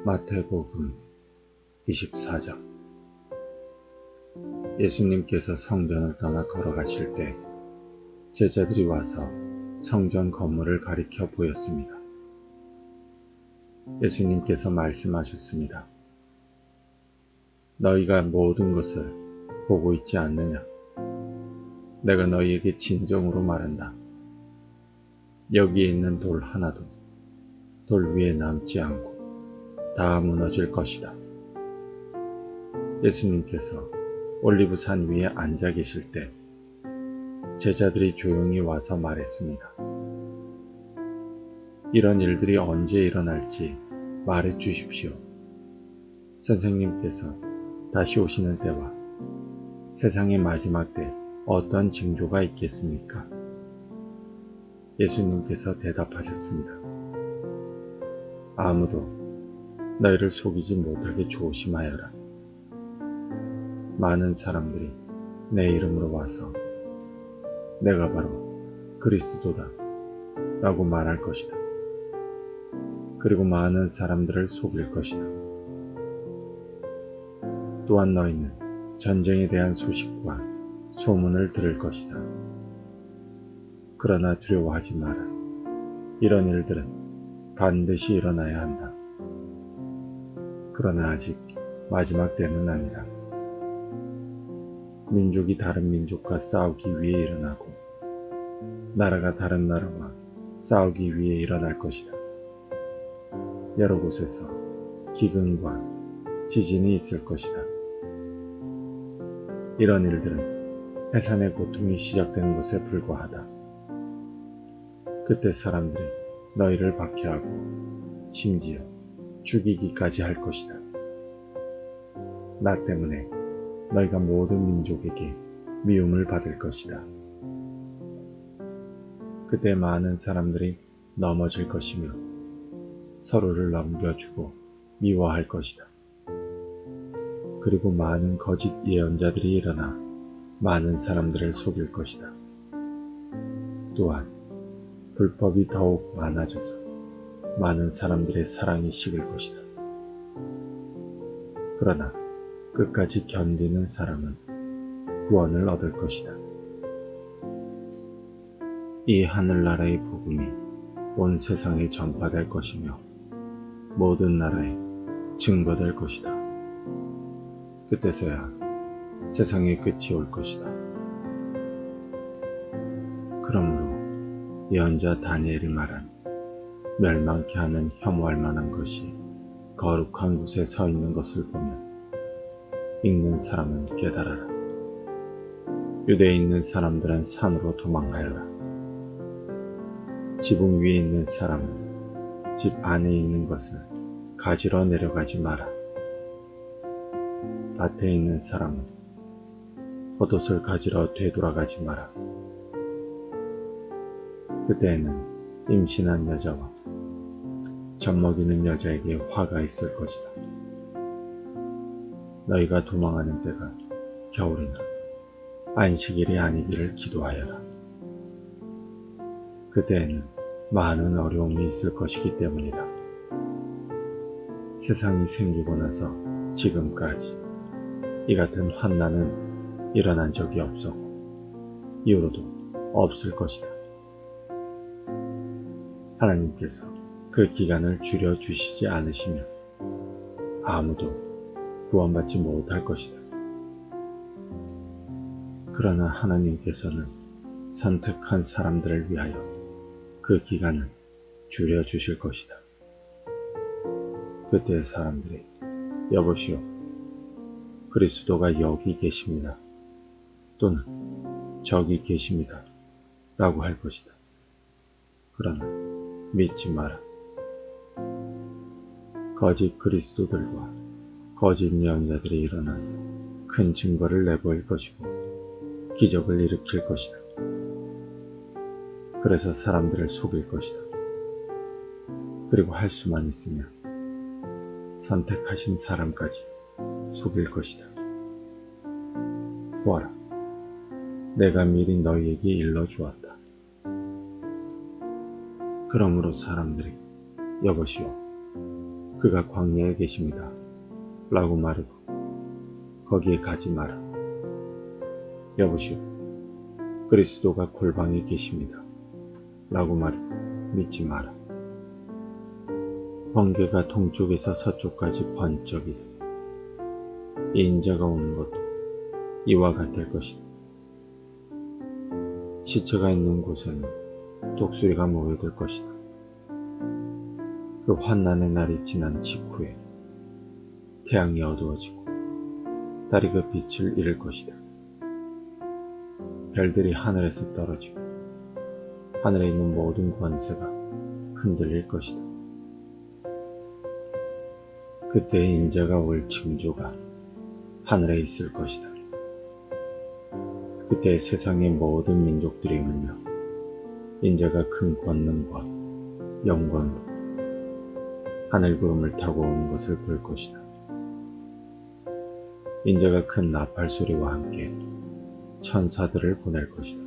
마태복음 24장. 예수님께서 성전을 떠나 걸어가실 때 제자들이 와서 성전 건물을 가리켜 보였습니다. 예수님께서 말씀하셨습니다. 너희가 모든 것을 보고 있지 않느냐? 내가 너희에게 진정으로 말한다. 여기에 있는 돌 하나도 돌 위에 남지 않고 다 무너질 것이다. 예수님께서 올리브산 위에 앉아 계실 때 제자들이 조용히 와서 말했습니다. 이런 일들이 언제 일어날지 말해 주십시오. 선생님께서 다시 오시는 때와 세상의 마지막 때 어떤 징조가 있겠습니까? 예수님께서 대답하셨습니다. 아무도 너희를 속이지 못하게 조심하여라. 많은 사람들이 내 이름으로 와서 내가 바로 그리스도다 라고 말할 것이다. 그리고 많은 사람들을 속일 것이다. 또한 너희는 전쟁에 대한 소식과 소문을 들을 것이다. 그러나 두려워하지 마라. 이런 일들은 반드시 일어나야 한다. 그러나 아직 마지막 때는 아니라. 민족이 다른 민족과 싸우기 위해 일어나고 나라가 다른 나라와 싸우기 위해 일어날 것이다. 여러 곳에서 기근과 지진이 있을 것이다. 이런 일들은 해산의 고통이 시작되는 것에 불과하다. 그때 사람들이 너희를 박해하고 심지어 죽이기까지 할 것이다. 나 때문에 너희가 모든 민족에게 미움을 받을 것이다. 그때 많은 사람들이 넘어질 것이며 서로를 넘겨주고 미워할 것이다. 그리고 많은 거짓 예언자들이 일어나 많은 사람들을 속일 것이다. 또한 불법이 더욱 많아져서 많은 사람들의 사랑이 식을 것이다. 그러나 끝까지 견디는 사람은 구원을 얻을 것이다. 이 하늘나라의 복음이 온 세상에 전파될 것이며 모든 나라에 증거될 것이다. 그때서야 세상의 끝이 올 것이다. 그러므로 예언자 다니엘이 말한 멸망케 하는 혐오할 만한 것이 거룩한 곳에 서 있는 것을 보면 읽는 사람은 깨달아라. 유대에 있는 사람들은 산으로 도망하여라. 지붕 위에 있는 사람은 집 안에 있는 것을 가지러 내려가지 마라. 밭에 있는 사람은 겉옷을 가지러 되돌아가지 마라. 그때에는 임신한 여자와 젖먹이는 여자에게 화가 있을 것이다. 너희가 도망하는 때가 겨울이나 안식일이 아니기를 기도하여라. 그때에는 많은 어려움이 있을 것이기 때문이다. 세상이 생기고 나서 지금까지 이 같은 환난은 일어난 적이 없었고 이후로도 없을 것이다. 하나님께서 그 기간을 줄여주시지 않으시면 아무도 구원받지 못할 것이다. 그러나 하나님께서는 선택한 사람들을 위하여 그 기간을 줄여주실 것이다. 그때 사람들이 여보시오, 그리스도가 여기 계십니다. 또는 저기 계십니다. 라고 할 것이다. 그러나 믿지 마라. 거짓 그리스도들과 거짓 예언자들이 일어나서 큰 증거를 내보일 것이고 기적을 일으킬 것이다. 그래서 사람들을 속일 것이다. 그리고 할 수만 있으면 선택하신 사람까지 속일 것이다. 보아라, 내가 미리 너희에게 일러주었다. 그러므로 사람들이 여보시오, 그가 광야에 계십니다. 라고 말하고 거기에 가지 마라. 여보시오, 그리스도가 골방에 계십니다. 라고 말하고 믿지 마라. 번개가 동쪽에서 서쪽까지 번쩍이듯 이 인자가 오는 것도 이와 같을 것이다. 시체가 있는 곳에는 독수리가 모여들 것이다. 그 환난의 날이 지난 직후에 태양이 어두워지고 달이 그 빛을 잃을 것이다. 별들이 하늘에서 떨어지고 하늘에 있는 모든 권세가 흔들릴 것이다. 그때 인자가 올 징조가 하늘에 있을 것이다. 그때 세상의 모든 민족들이 울며 인자가 큰 권능과 영광으로 하늘 구름을 타고 오는 것을 볼 것이다. 인자가 큰 나팔 소리와 함께 천사들을 보낼 것이다.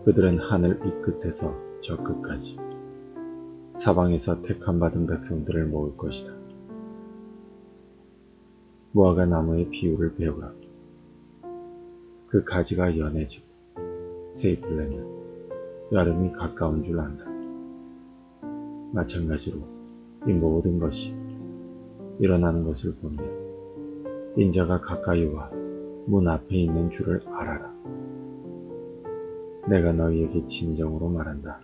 그들은 하늘 이 끝에서 저 끝까지 사방에서 택함 받은 백성들을 모을 것이다. 무화과 나무의 비유를 배우라. 그 가지가 연해지고 세잎을 내면 여름이 가까운 줄 안다. 마찬가지로 이 모든 것이 일어나는 것을 보며 인자가 가까이 와 문 앞에 있는 줄을 알아라. 내가 너희에게 진정으로 말한다.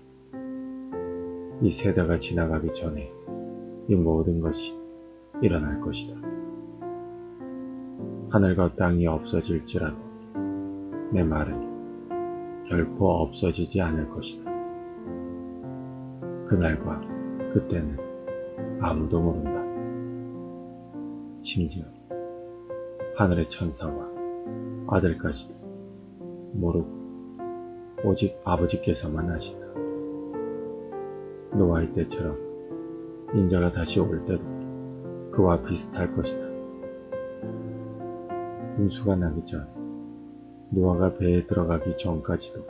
이 세대가 지나가기 전에 이 모든 것이 일어날 것이다. 하늘과 땅이 없어질지라도 내 말은 결코 없어지지 않을 것이다. 그날과 그때는 아무도 모른다. 심지어 하늘의 천사와 아들까지도 모르고 오직 아버지께서만 아신다. 노아의 때처럼 인자가 다시 올 때도 그와 비슷할 것이다. 홍수가 나기 전 노아가 배에 들어가기 전까지도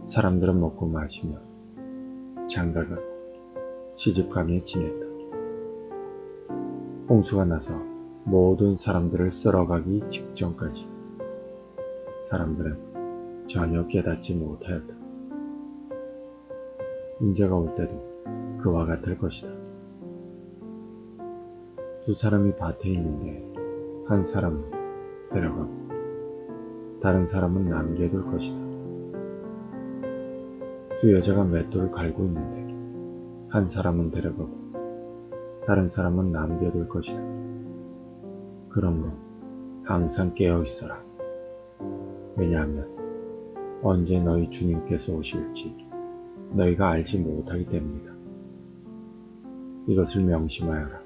사람들은 먹고 마시며 장가가고 시집가며 지냈다. 홍수가 나서 모든 사람들을 쓸어가기 직전까지 사람들은 전혀 깨닫지 못하였다. 인자가 올 때도 그와 같을 것이다. 두 사람이 밭에 있는데 한 사람은 데려가고 다른 사람은 남겨둘 것이다. 두 여자가 맷돌을 갈고 있는데 한 사람은 데려가고 다른 사람은 남겨둘 것이다. 그러므로 항상 깨어 있어라. 왜냐하면 언제 너희 주님께서 오실지 너희가 알지 못하기 때문이다. 이것을 명심하여라.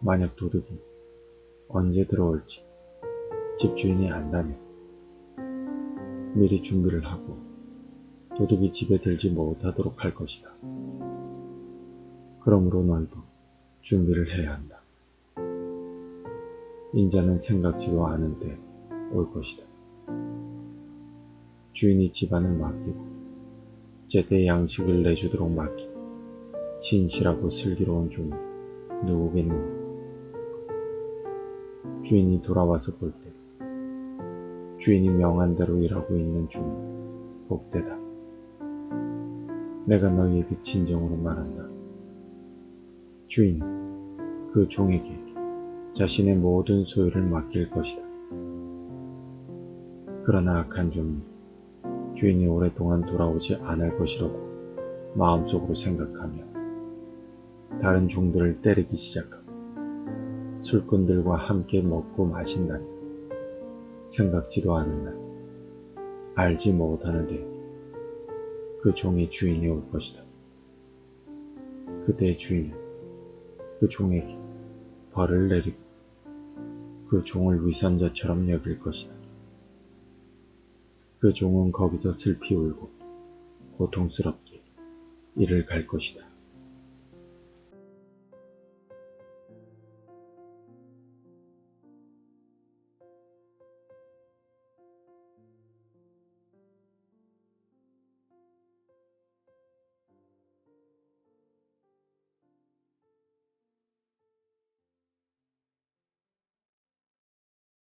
만약 도둑이 언제 들어올지 집주인이 안다면 미리 준비를 하고 도둑이 집에 들지 못하도록 할 것이다. 그러므로 너희도 준비를 해야 한다. 인자는 생각지도 않은 때 올 것이다. 주인이 집안을 맡기고 제때 양식을 내주도록 맡기고 신실하고 슬기로운 종이 누구겠느냐. 주인이 돌아와서 볼 때 주인이 명한 대로 일하고 있는 종이 복되다. 내가 너희에게 진정으로 말한다. 주인은 그 종에게 자신의 모든 소유를 맡길 것이다. 그러나 악한 종이 주인이 오랫동안 돌아오지 않을 것이라고 마음속으로 생각하며 다른 종들을 때리기 시작하고 술꾼들과 함께 먹고 마신다니 생각지도 않은 날 알지 못하는데 그 종의 주인이 올 것이다. 그때의 주인은 그 종에게 벌을 내리고 그 종을 위선자처럼 여길 것이다. 그 종은 거기서 슬피 울고 고통스럽게 이를 갈 것이다.